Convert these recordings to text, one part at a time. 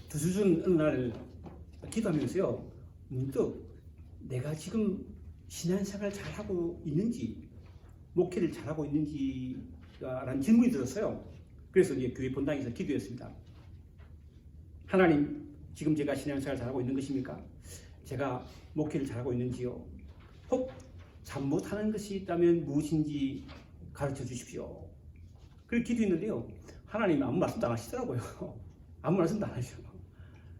두수준 어느 날 기도하면서요, 문득 내가 지금 신앙생활 잘하고 있는지, 목회를 잘하고 있는지라는 질문이 들었어요. 그래서 이제 교회 본당에서 기도했습니다. 하나님, 지금 제가 신앙생활 잘하고 있는 것입니까? 제가 목회를 잘하고 있는지요? 혹 잘못하는 것이 있다면 무엇인지 가르쳐 주십시오. 그렇게 기도했는데요, 하나님이 아무 말씀도 안 하시더라고요. 아무 말씀도 안 하셔.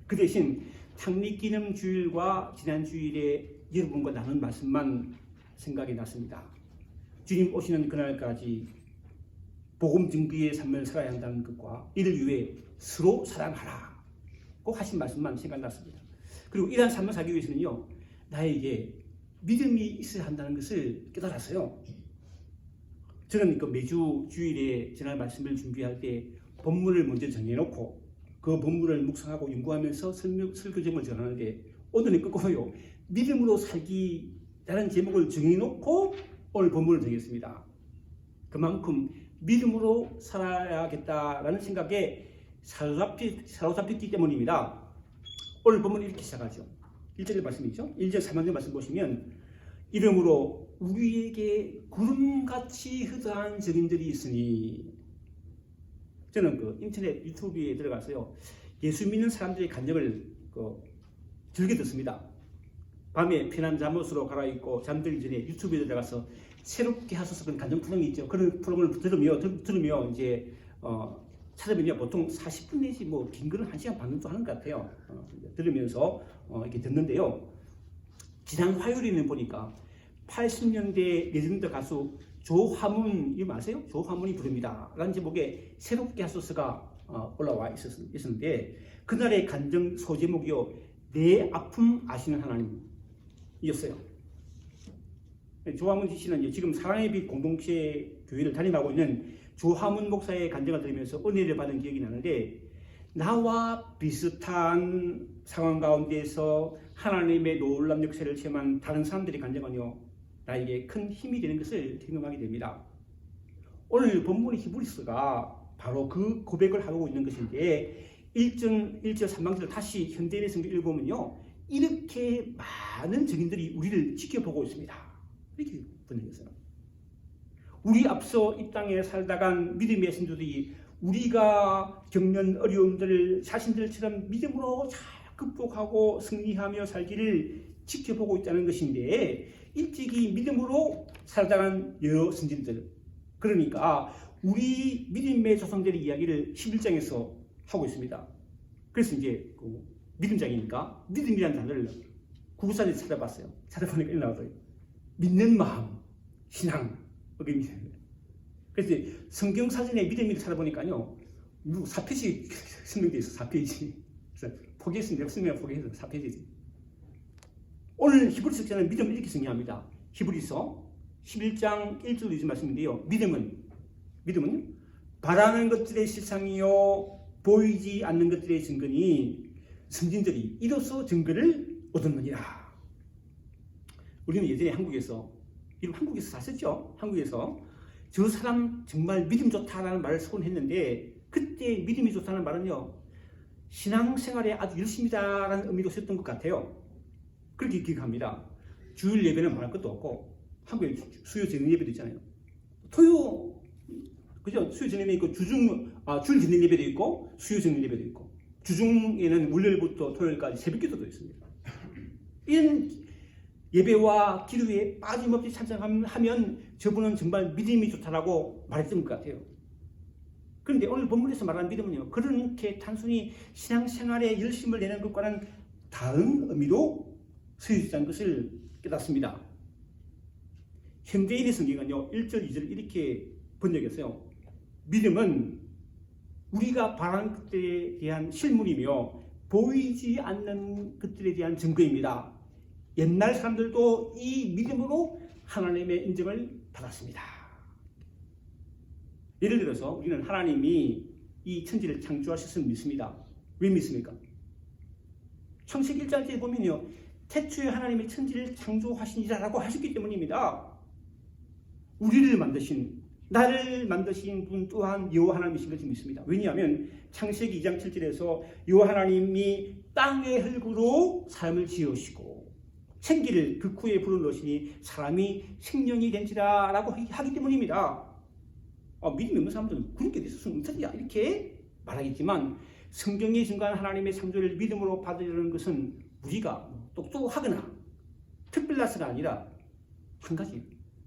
그 대신 탕리기념 주일과 지난 주일에 여러분과 나눈 말씀만 생각이 났습니다. 주님 오시는 그날까지 복음 증거의 삶을 살아야 한다는 것과 이를 위해 서로 사랑하라 꼭 하신 말씀만 생각났습니다. 그리고 이러한 삶을 살기 위해서는요, 나에게 믿음이 있어야 한다는 것을 깨달았어요. 저는 그 매주 주일에 지난 말씀을 준비할 때 본문을 먼저 정해놓고 그 본문을 묵상하고 연구하면서 설교점을 정하는데, 오늘은 거꾸로요, 믿음으로 살기라는 제목을 정해놓고 오늘 본문을 정했습니다. 그만큼 믿음으로 살아야겠다라는 생각에 사로잡혔기 때문입니다. 오늘 본문은 이렇게 시작하죠. 1절의 말씀이죠. 1절 3절 말씀 보시면, 이름으로 우리에게 구름같이 흐드한 증인들이 있으니. 저는 그 인터넷 유튜브에 들어가서요, 예수 믿는 사람들의 간증을 즐겨 듣습니다. 밤에 편한 잠옷으로 갈아입고 잠들기 전에 유튜브에 들어가서 새롭게 하소서 그런 간증 프로그램이 있죠. 그런 프로그램을 들으면 이제 찾아보면 보통 40분 내지 뭐 긴 거는 1시간 반 정도 하는 것 같아요. 들으면서 이렇게 듣는데요. 지난 화요일에는 보니까 80년대 레전드 가수 조화문, 이거 아세요? 조화문이 부릅니다 라는 제목의 새롭게 하소서가 올라와 있었는데, 그날의 간증 소제목이요, 내 아픔 아시는 하나님이었어요. 조화문 씨는 지금 사랑의 빛 공동체 교회를 담임하고 있는 조화문 목사의 간증을 들으면서 은혜를 받은 기억이 나는데, 나와 비슷한 상황 가운데서 하나님의 놀라운 역사를 체험한 다른 사람들의 간증은요, 나에게 큰 힘이 되는 것을 경험하게 됩니다. 오늘 본문의 히브리서가 바로 그 고백을 하고 있는 것인데, 1절 3장절을 다시 현대인의 성경 읽어보면요, 이렇게 많은 증인들이 우리를 지켜보고 있습니다. 이렇게 번역했어요. 우리 앞서 이 땅에 살다간 믿음의 신도들이 우리가 겪는 어려움들을 자신들처럼 믿음으로 잘 극복하고 승리하며 살기를 지켜보고 있다는 것인데, 일찍이 믿음으로 살아간 여러 선진들, 그러니까 우리 믿음의 조상들의 이야기를 11장에서 하고 있습니다. 그래서 이제 그 믿음장이니까 믿음이라는 단어를 구구사전에 찾아봤어요. 찾아보니까 이렇게 나오더라고요. 믿는 마음, 신앙, 그래서 성경 사전에 믿음을 찾아보니까요, 4페이지 설명되어 있어. 4페이지. 그래서 포기했습니다. 쓰면 포기해서 4페이지지. 오늘 히브리서 저는 믿음을 이렇게 정의합니다. 히브리서 11장 1절 2절 말씀인데요, 믿음은 바라는 것들의 실상이요 보이지 않는 것들의 증거니 선진들이 이로써 증거를 얻었느니라. 우리는 예전에 한국에서 사셨죠? 한국에서 저 사람 정말 믿음 좋다라는 말을 서운했는데, 그때 믿음이 좋다는 말은요, 신앙생활에 아주 열심히다라는 의미로 썼던 것 같아요. 그렇게 기억합니다. 주일 예배는 말할 것도 없고, 한국에 수요 저녁 예배도 있잖아요. 그죠? 수요 저녁 예배 있고, 주일 저녁 예배도 있고, 수요 저녁 예배도 있고, 주중에는 월요일부터 토요일까지 새벽 기도도 있습니다. 이런 예배와 기도에 빠짐없이 참석하면 저분은 정말 믿음이 좋다라고 말했던 것 같아요. 그런데 오늘 본문에서 말하는 믿음은요, 그렇게 단순히 신앙생활에 열심을 내는 것과는 다른 의미로 쓰여있다는 것을 깨닫습니다. 현대인의 성경은요, 1절 2절을 이렇게 번역했어요. 믿음은 우리가 바라는 것들에 대한 실물이며 보이지 않는 것들에 대한 증거입니다. 옛날 사람들도 이 믿음으로 하나님의 인정을 받았습니다. 예를 들어서 우리는 하나님이 이 천지를 창조하셨음을 믿습니다. 왜 믿습니까? 창세기 1장에 보면요, 태초에 하나님의 천지를 창조하시니라라고 하셨기 때문입니다. 우리를 만드신 나를 만드신 분 또한 여호와 하나님이신 것을 믿습니다. 왜냐하면 창세기 2장 7절에서 여호와 하나님이 땅의 흙으로 사람을 지으시고 생기를 그 코에 불어넣으시니 사람이 생명이 된지라 라고 하기 때문입니다. 믿음이 없는 사람들은 그렇게 돼서 무슨 이렇게 말하겠지만 성경에 증거한 하나님의 창조를 믿음으로 받으려는 것은 우리가 똑똑하거나 특별나서가 아니라 한 가지,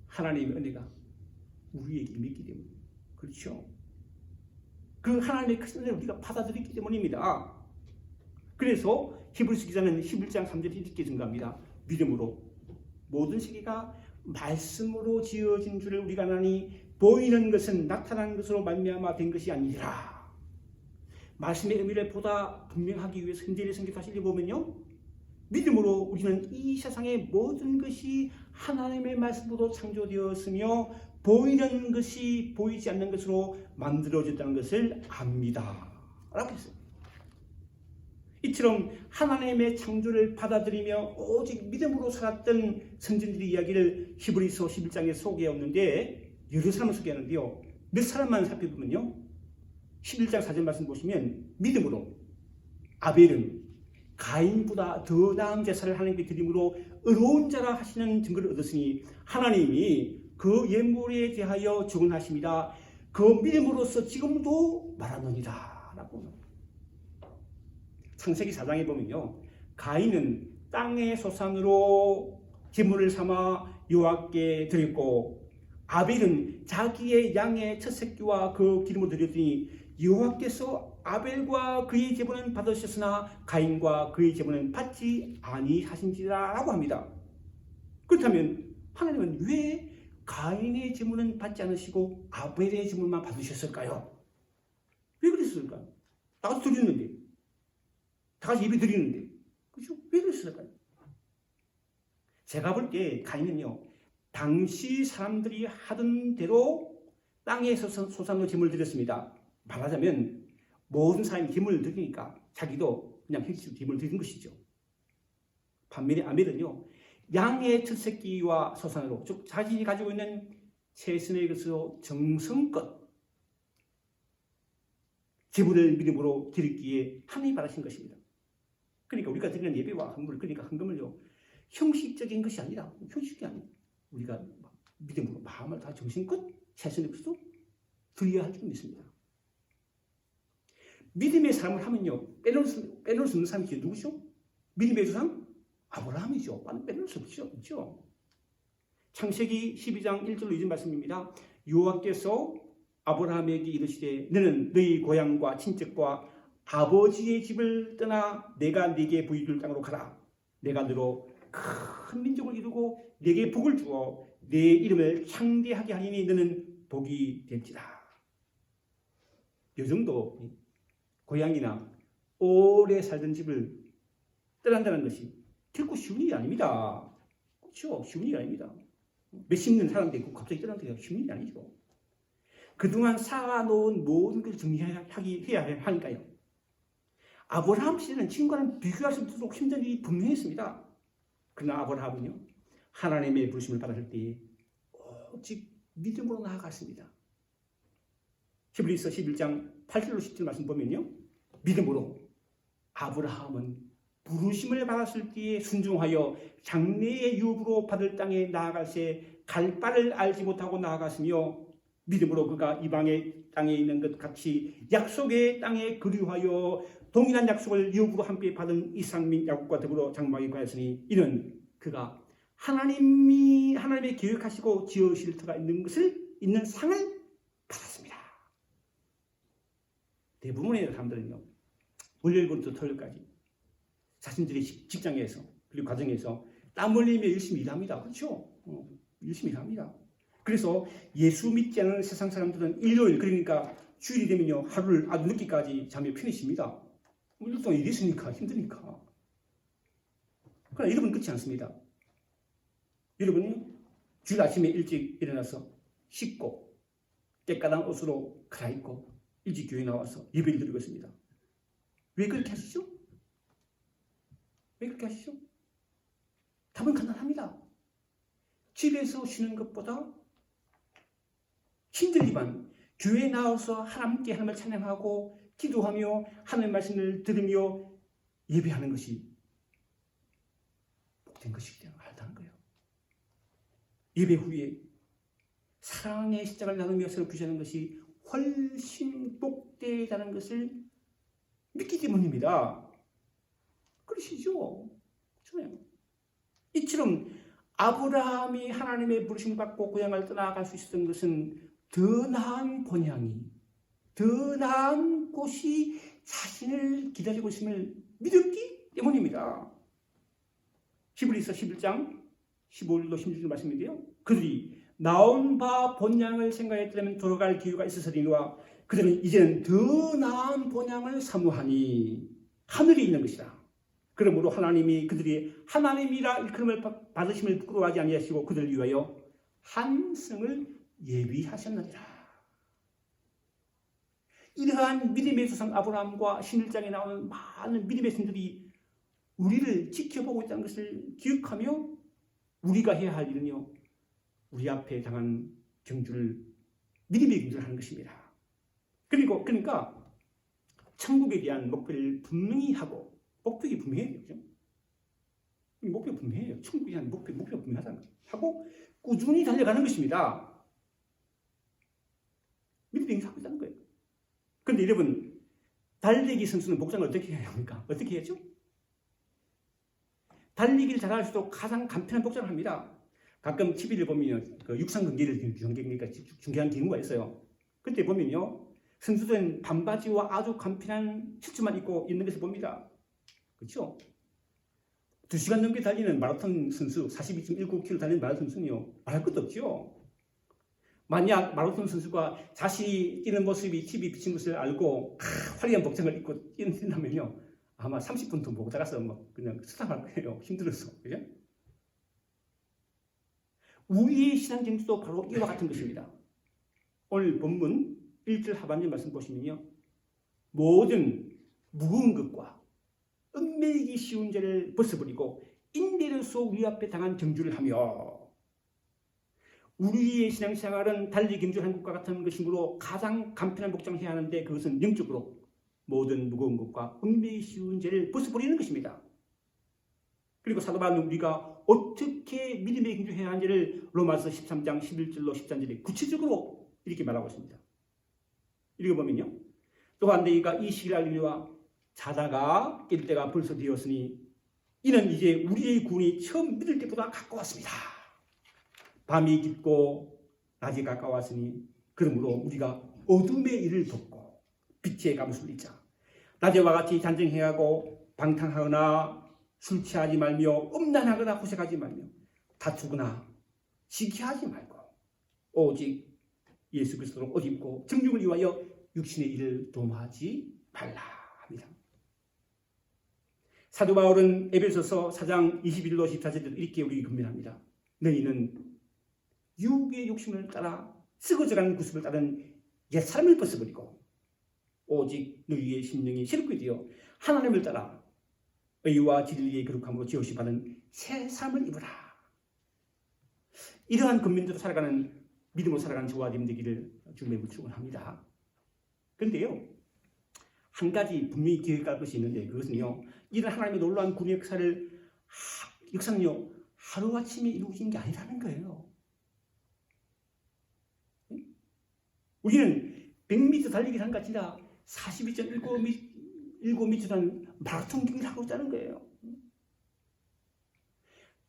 하나님의 은혜가 우리에게 믿기 때문에, 그렇죠? 그 하나님의 큰 은혜를 우리가 받아들였기 때문입니다. 그래서 히브리서 기자는 11장 3절에 이렇게 증거합니다. 믿음으로 모든 세계가 말씀으로 지어진 줄을 우리가 아나니 보이는 것은 나타난 것으로 말미암아 된 것이 아니라. 말씀의 의미를 보다 분명하기 위해서 현대의 성경 다시 읽어보면요, 믿음으로 우리는 이 세상의 모든 것이 하나님의 말씀으로 창조되었으며 보이는 것이 보이지 않는 것으로 만들어졌다는 것을 압니다 라고 했어요. 이처럼 하나님의 창조를 받아들이며 오직 믿음으로 살았던 선진들의 이야기를 히브리서 11장에 소개했는데, 여러 사람을 소개하는데요, 몇 사람만 살펴보면요, 11장 4절 말씀 보시면 믿음으로 아벨은 가인보다 더 나은 제사를 하나님께 드림으로 의로운 자라 하시는 증거를 얻었으니 하나님이 그 예물에 대하여 증언하십니다. 그 믿음으로써 지금도 말하느니라 라고. 창세기 4장에 보면요, 가인은 땅의 소산으로 제물을 삼아 여호와께 드렸고 아벨은 자기의 양의 첫 새끼와 그 기름을 드렸더니 여호와께서 아벨과 그의 제물은 받으셨으나 가인과 그의 제물은 받지 아니하신지라 라고 합니다. 그렇다면 하나님은 왜 가인의 제물은 받지 않으시고 아벨의 제물만 받으셨을까요? 왜 그랬을까요? 다 같이 드렸는데, 다 같이 예배 드리는데, 그죠? 왜 그랬을까요? 제가 볼 때 가인은요, 당시 사람들이 하던 대로 땅의 소산으로 제물을 드렸습니다. 말하자면 모든 사람이 제물을 드리니까 자기도 그냥 제물을 드린 것이죠. 반면에 아벨은요, 양의 첫 새끼와 소산으로, 즉 자신이 가지고 있는 최선의 것으로 정성껏 제물을 믿음으로 드리기에 하나님이 바라신 것입니다. 그러니까 우리가 드리는 예배와 헌물, 그러니까 헌금을요, 형식적인 것이 아니라, 형식이 아니라 우리가 믿음으로 마음을 다 정신껏 최선의 것으로 드려야 할 줄 믿습니다. 믿음의 사람을 하면요, 빼놓을 수 없는 사람이 누구죠? 믿음의 조상? 아브라함이죠. 빼놓을 수 없죠. 그렇죠? 창세기 12장 1절로 2절 말씀입니다. 여호와께서 아브라함에게 이르시되 너는 너희 고향과 친척과 아버지의 집을 떠나 내가 네게 보여줄 땅으로 가라. 내가 너로 큰 민족을 이루고 네게 복을 주어 네 이름을 창대하게 하리니 너는 복이 될지라. 요 정도 고향이나 오래 살던 집을 떠난다는 것이 결코 쉬운 일이 아닙니다. 그렇죠? 쉬운 일이 아닙니다. 몇십 년 살았는데 갑자기 떠난다는 게 쉬운 일이 아니죠. 그동안 쌓아놓은 모든 걸 정리해야 하니까요. 아브라함 시대는 지금과는 비교할 수 없도록 힘든 일이 분명했습니다. 그러나 아브라함은요, 하나님의 부르심을 받았을 때 오직 믿음으로 나아갔습니다. 히브리서 11장 8절로 10절 말씀 보면요, 믿음으로 아브라함은 부르심을 받았을 때에 순종하여 장래의 유업으로 받을 땅에 나아갈새 갈 바를 알지 못하고 나아갔으며 믿음으로 그가 이방의 땅에 있는 것 같이 약속의 땅에 거류하여 동일한 약속을 유업으로 함께 받은 이삭 및 야곱과 더불어 장막에 거하였으니 이는 그가 하나님의 계획하시고 지으실 터가 있는 상을 받았습니다. 대부분의 사람들은요, 월요일부터 토요일까지 자신들의 직장에서 그리고 가정에서 땀 흘리며 열심히 일합니다. 그렇죠? 열심히 일합니다. 그래서 예수 믿지 않는 세상 사람들은 일요일, 그러니까 주일이 되면요, 하루를 아주 늦게까지 잠에 편히쉽니다. 일 동안 일했으니까 힘드니까. 그러나 여러분 그렇지 않습니다. 여러분이 주일 아침에 일찍 일어나서 씻고 깨끗한 옷으로 갈아입고 일찍 교회 나와서 예배를 드리고 있습니다. 왜 그렇게 하시죠? 왜 그렇게 하시죠? 답은 간단합니다. 집에서 쉬는 것보다 힘들지만 교회에 나와서 하나님께 하나님을 찬양하고 기도하며 하나님의 말씀을 들으며 예배하는 것이 복된 것이기 때문에 알다는 거예요. 예배 후에 사랑의 십자가를 나누며 서로 교제하는 것이 훨씬 복되다는 것을 믿기 때문입니다. 그러시죠? 그렇잖아요. 이처럼 아브라함이 하나님의 부르심을 받고 고향을 떠나갈 수 있었던 것은 더 나은 본향이, 더 나은 곳이 자신을 기다리고 있음을 믿었기 때문입니다. 히브리서 11장 15절로 16절 말씀인데요. 그들이 나온 바 본향을 생각했다면 돌아갈 기회가 있었으리니와 그들은 이제는 더 나은 본향을 사모하니 하늘에 있는 것이다. 그러므로 하나님이 그들이 하나님이라 일컬음을 받으심을 부끄러워하지 아니하시고 그들을 위하여 한 성을 예비하셨느니라. 이러한 믿음의 조상 아브라함과 신일장에 나오는 많은 믿음의 신들이 우리를 지켜보고 있다는 것을 기억하며 우리가 해야 할 일은요, 우리 앞에 당한 경주를 믿음의 경주를 하는 것입니다. 그러니까 천국에 대한 목표를 분명히 하고, 목표가 분명해요. 그죠? 목표가 분명해요. 천국에 대한 목표가 분명하다는 거예요. 하고 꾸준히 달려가는 것입니다. 믿음의 경주를 하고 있다는 거예요. 그런데 여러분, 달리기 선수는 복장을 어떻게 해야 합니까? 어떻게 해야죠? 달리기를 잘할 수도 가장 간편한 복장을 합니다. 가끔 TV를 보면 그 육상 경기를 중계한 경우가 있어요. 그때 보면요, 선수들은 반바지와 아주 간편한 셔츠만 입고 있는 것을 봅니다. 그렇죠? 2시간 넘게 달리는 마라톤 선수, 42.19km 달리는 마라톤 선수는요, 말할 것도 없죠. 만약 마라톤 선수가 자신이 뛰는 모습이 TV에 비친 것을 알고 화려한 복장을 입고 뛰는다면요, 아마 30분도 못 나가서 그냥 수상할 거예요. 힘들어서. 그죠? 우리의 신앙 경주도 바로 이와 같은 것입니다. 오늘 본문 1절 하반절 말씀 보시면요, 모든 무거운 것과 얽매이기 쉬운 죄를 벗어버리고 인내로서 우리 앞에 당한 경주를 하며, 우리의 신앙생활은 달리 경주하는 것과 같은 것이므로 가장 간편한 복장을 해야 하는데 그것은 영적으로 모든 무거운 것과 얽매이기 쉬운 죄를 벗어버리는 것입니다. 그리고 사도 바울은 우리가 어떻게 믿음의 경주해야 하는지를 로마서 13장 11절로 13절에 구체적으로 이렇게 말하고 있습니다. 읽어보면요, 또한 너희가 이 시기를 알리와 자다가 깰 때가 벌써 되었으니 이는 이제 우리의 구원이 처음 믿을 때보다 가까웠습니다. 밤이 깊고 낮이 가까웠으니 그러므로 우리가 어둠의 일을 덮고 빛의 감수를 잊자. 낮에와 같이 단정해하고 방탕하거나 술 취하지 말며 음란하거나 호색하지 말며 다투거나 시기하지 말고 오직 예수 그리스도로 옷 입고 정욕을 위하여 육신의 일을 도모하지 말라 합니다. 사도 바울은 에베소서 4장 21로 14절에 이렇게 우리에게 권면합니다. 너희는 육의 욕심을 따라 썩어져가는 구습을 따른 옛사람을 벗어버리고 오직 너희의 심령이 새롭게 되어 하나님을 따라 의와 진리의 거룩함으로 지으시 받은 새 삶을 입으라. 이러한 권면대로 살아가는, 믿음으로 살아가는 저와 여러분 되기를 주님의 축원합니다. 그런데요, 한 가지 분명히 기억할 것이 있는데 그것은요, 이런 하나님의 놀라운 구원의 역사는요, 하루아침에 이루어진 게 아니라는 거예요. 우리는 100m 달리기를 하는 것 같으나 42.19m라는 마라톤 경기를 하고 있다는 거예요.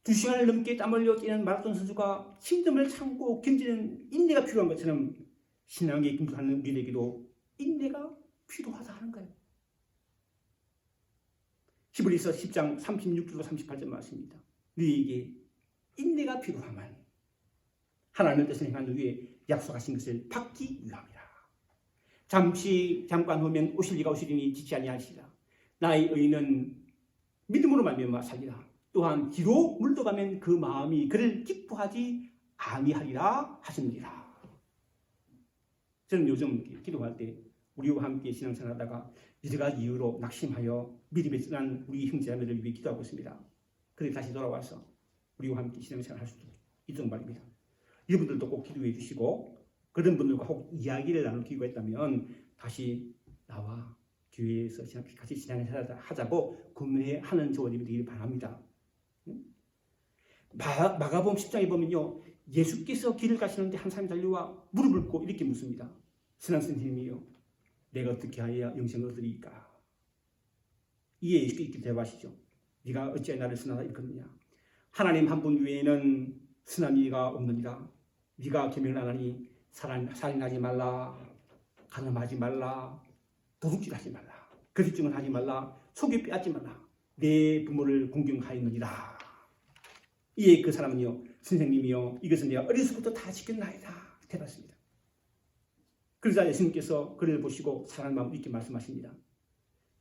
2시간을 넘게 땀 흘려 뛰는 마라톤 선수가 힘듦을 참고 견디는 인내가 필요한 것처럼 신앙에 경주하는 우리에게도 인내가 필요하다 하는 거예요. 히브리서 10장 36절로 38절 말씀입니다. 너희에게 인내가 필요하면 하나님의 뜻을 행한 후에 약속하신 것을 받기 위함이라. 잠깐 후면 오실 이가 오시리니 지치 아니하시리라. 나의 의인은 믿음으로 말미암아 살리라. 또한 뒤로 물러가면 그 마음이 그를 기뻐하지 아니하리라 하시느니라. 저는 요즘 기도할 때 우리와 함께 신앙생활하다가 여러 가지 이유로 낙심하여 믿음에 떠난 우리 형제자매를 위해 기도하고 있습니다. 그래서 다시 돌아와서 우리와 함께 신앙생활할 수 있도록 말입니다. 여러분들도 꼭 기도해 주시고 그런 분들과 혹 이야기를 나눌 기회가 있다면 다시 나와 교회에서 같이 신앙을 하자고 구매하는 조언이 되길 바랍니다. 마가복음 10장에 보면요, 예수께서 길을 가시는데 한 사람이 달려와 무릎을 꿇고 이렇게 묻습니다. 선한 선생님이요, 내가 어떻게 하여야 영생을 얻으리까? 이에 예수께서 이렇게 대답하시죠. 네가 어찌하여 나를 선하다 일컫느냐? 하나님 한 분 외에는 선한 이가 없느니라. 네가 계명을 안 하니 살인하지 말라, 간음하지 말라, 도둑질하지 말라, 거짓증을 하지 말라, 속여 빼앗지 말라, 내 부모를 공경하였느니라. 이에 그 사람은요, 선생님이요, 이것은 내가 어려서부터 다 지켰나이다 대답했습니다. 그러자 예수님께서 그를 보시고 사랑하는 마음으로 이렇게 말씀하십니다.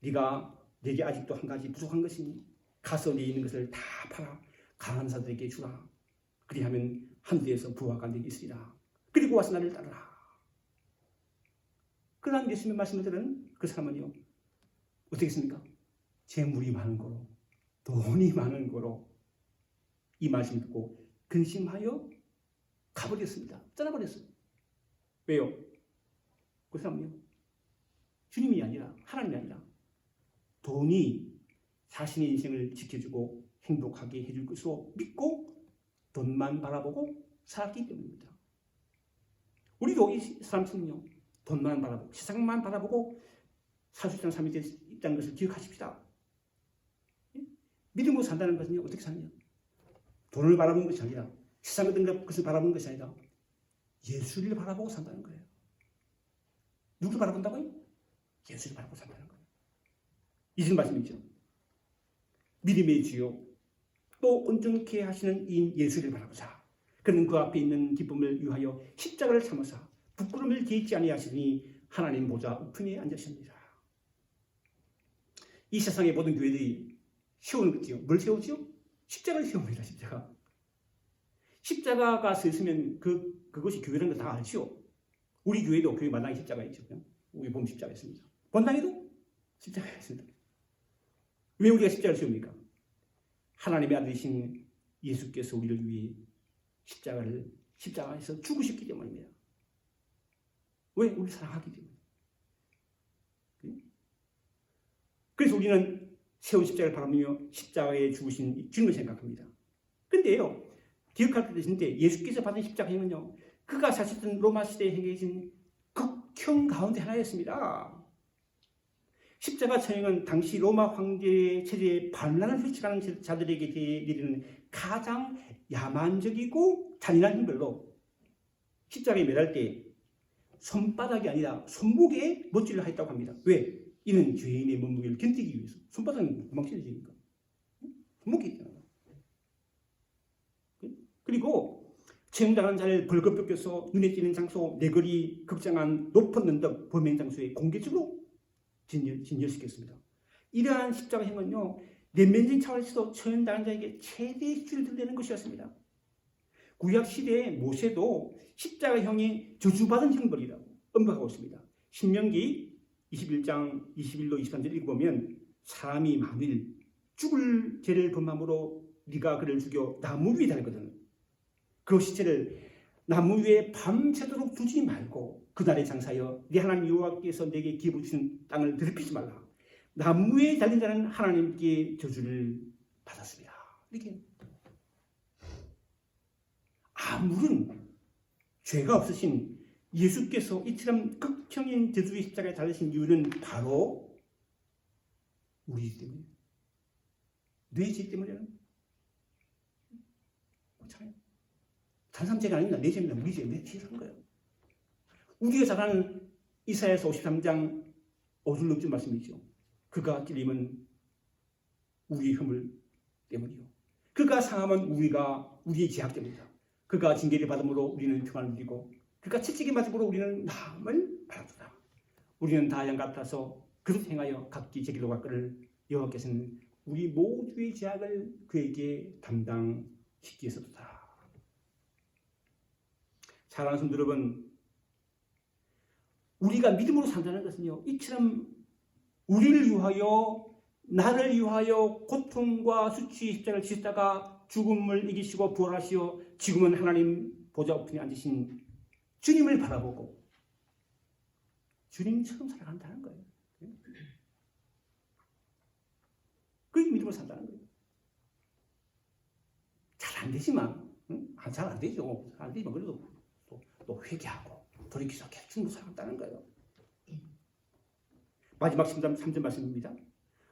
네가 내게 아직도 한 가지 부족한 것이니 가서 네 있는 것을 다 팔아 가난한 자들에게 주라. 그리하면 하늘에서 부하가 내게 있으리라. 그리고 와서 나를 따르라. 그러나 예수님의 말씀을 들은 그 사람은요, 어떻게 했습니까? 재물이 많은 거로, 돈이 많은 거로 이 말씀을 듣고 근심하여 가버렸습니다. 떠나버렸어요. 왜요? 그 사람은요, 주님이 아니라, 하나님이 아니라 돈이 자신의 인생을 지켜주고 행복하게 해줄 것으로 믿고 돈만 바라보고 살았기 때문입니다. 우리도 이 사람처럼요, 돈만 바라보고 세상만 바라보고 살 수 있다는 삶이 있다는 것을 기억하십시다. 믿음으로 산다는 것은요, 어떻게 사느냐? 돈을 바라보는 것이 아니라, 세상 어떤 것을 바라보는 것이 아니라 예수를 바라보고 산다는 거예요. 누구를 바라본다고요? 예수를 바라보고 산다는 거예요. 이런 말씀이죠. 믿음의 주요 또 온전케 하시는 이 예수를 바라보자. 그는 그 앞에 있는 기쁨을 위하여 십자가를 참으사 부끄러움을 개의치 아니하시니 하나님 보좌 우편에 앉으십니다. 이 세상의 모든 교회들이 세우는 거지요. 뭘 세우지요? 십자가를 세웁니다. 십자가가 서 있으면 그것이 교회라는 거 다 알지요. 우리 교회도 교회 마당에 십자가 있죠. 우리 보면 십자가 있습니다. 본당에도 십자가가 있습니다. 왜 우리가 십자가를 세웁니까? 하나님의 아들이신 예수께서 우리를 위해 십자가에서 죽으셨기 때문입니다. 왜? 우리 사랑하기 때문에. 그래서 우리는 세운 십자가를 바라보며 십자가에 죽으신 주님을 생각합니다. 근데요, 기억할 것인데 예수께서 받은 십자가 행은요, 그가 사셨던 로마 시대에 행해진 극형 가운데 하나였습니다. 십자가 처형은 당시 로마 황제의 체제에 반란을 펼쳐가는 자들에게 내리는 가장 야만적이고 잔인한 형벌로 십자가에 매달 때 손바닥이 아니라 손목에 못질을 하였다고 합니다. 왜? 이는 죄인의 몸무게를 견디기 위해서. 손바닥은 금방 찢어지니까. 손목이 있잖아요. 그리고 처형당한 자를 벌겋 벗겨서 눈에 띄는 장소, 내거리 극장한 높은 언덕 범행 장소에 공개적으로 진열시켰습니다. 이러한 십자가 행은요, 내면적인 차원에서도 처형당한 자에게 최대의 수치를 드리는 것이었습니다. 구약 시대에 모세도 십자가형이 저주받은 형벌이라고 언급하고 있습니다. 신명기 21장 21로 23절 읽어보면 사람이 만일 죽을 죄를 범함으로 네가 그를 죽여 나무 위에 달거든. 그 시체를 나무 위에 밤새도록 두지 말고 그날에 장사하여 네 하나님 여호와께서 내게 기업을 주신 땅을 더럽히지 말라. 나무에 달린 자는 하나님께 저주를 받았습니다. 이렇게 아무런 죄가 없으신 예수께서 이처럼 극형인 저주의 십자가에 달리신 이유는 바로 우리 죄 때문에, 내 죄 때문에는 다른 사람 죄가 아닙니다. 내 죄입니다. 우리 죄, 내 죄를 한 거예요. 우리가 잘 아는 이사야서 53장 5절 6절 말씀이죠. 그가 찔림은 우리의 허물 때문이요, 그가 상함은 우리의 죄악 때문이다. 그가 징계를 받음으로 우리는 평안을 누리고 그가 채찍에 맞음으로 우리는 나음을 받았다. 우리는 다 양 같아서 그릇 행하여 각기 제 길로 갔거늘 여호와께서는 우리 모두의 죄악을 그에게 담당시키셨도다. 사랑하는 성도 여러분, 우리가 믿음으로 산다는 것은요, 이처럼 우리를 위하여, 나를 위하여 고통과 수치의 십자가를 지셨다가 죽음을 이기시고 부활하시어 지금은 하나님 보좌 우편에 앉으신 주님을 바라보고 주님처럼 살아간다는 거예요. 그게 믿음으로 산다는 거예요. 잘 안 되지만, 잘 안 되죠. 안 되지만 그래도 또 회개하고 돌이켜서 주님으로 살아간다는 거예요. 마지막 3절 말씀입니다.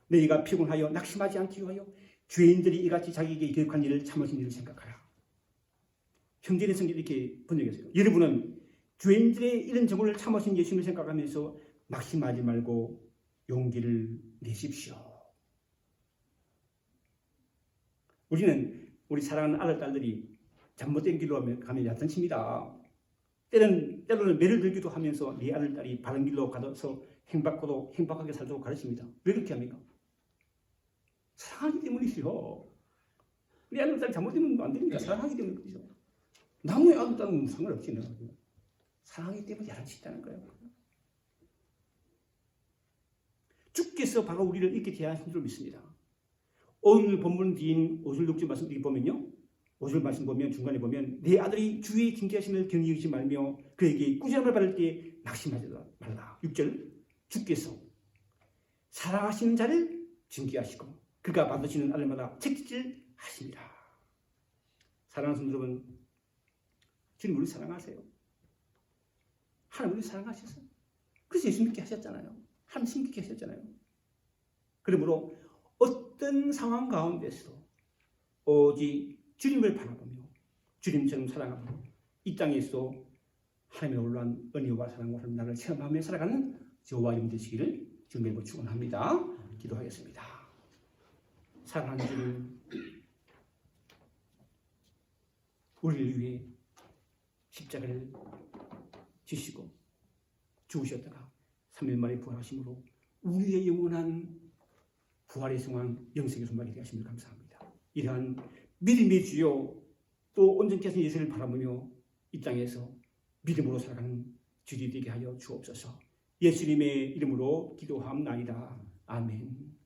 너희가 피곤하여 낙심하지 않기 위하여 죄인들이 이같이 자기에게 계획한 일을 참으신 일을 생각하라. 형제의 성경 이렇게 번역했어요. 여러분은 죄인들의 이런 정오를 참으신 예수님을 생각하면서 낙심하지 말고 용기를 내십시오. 우리 사랑하는 아들, 딸들이 잘못된 길로 가면 야단칩니다. 때로는 매를 들기도 하면서 네 아들, 딸이 바른 길로 가서 행복하게 살도록 가르칩니다. 왜 그렇게 합니까? 사랑하기 때문이죠. 우리 아들, 딸이 잘못되면 안 됩니다. 사랑하기 때문에 그렇죠. 나무의 아들, 딸은 상관없지. 사랑하기 때문에 야단친다는 거예요. 주께서 바로 우리를 이렇게 대하신 줄 믿습니다. 오늘 본문 뒤인 5절 6절 말씀 보면요. 5절 말씀 보면 중간에 보면 내 아들이 주의 징계하심을 경히 여기지 말며 그에게 꾸지람을 받을 때 낙심하지 말라. 6절 주께서 사랑하시는 자를 징계하시고 그가 받으시는 아들마다 책질하십니다. 사랑하는 성도 여러분, 주님 우리 사랑하세요. 하나님 우리 사랑하셨어요. 그래서 예수 믿게 하셨잖아요. 하나님 믿게 하셨잖아요. 그러므로 어떤 상황 가운데서도 오직 주님을 바라보며 주님처럼 살아가며 이 땅에서 하나님의 놀라운 은혜와 사랑과 나를 체험하며 살아가는 저와 여러분 되시기를 주님으로 축원합니다. 기도하겠습니다. 사랑하는 주님, 우리를 위해 십자가를 지시고 죽으셨다가 3일 만에 부활하심으로 우리의 영원한 부활의 성황 영생의 소망이 되었음을 감사합니다. 이러한 믿음의 주요 또 온전케 하신 예수를 바라보며 이 땅에서 믿음으로 살아가는 주님 되게 하여 주옵소서. 예수님의 이름으로 기도하옵나이다. 아멘.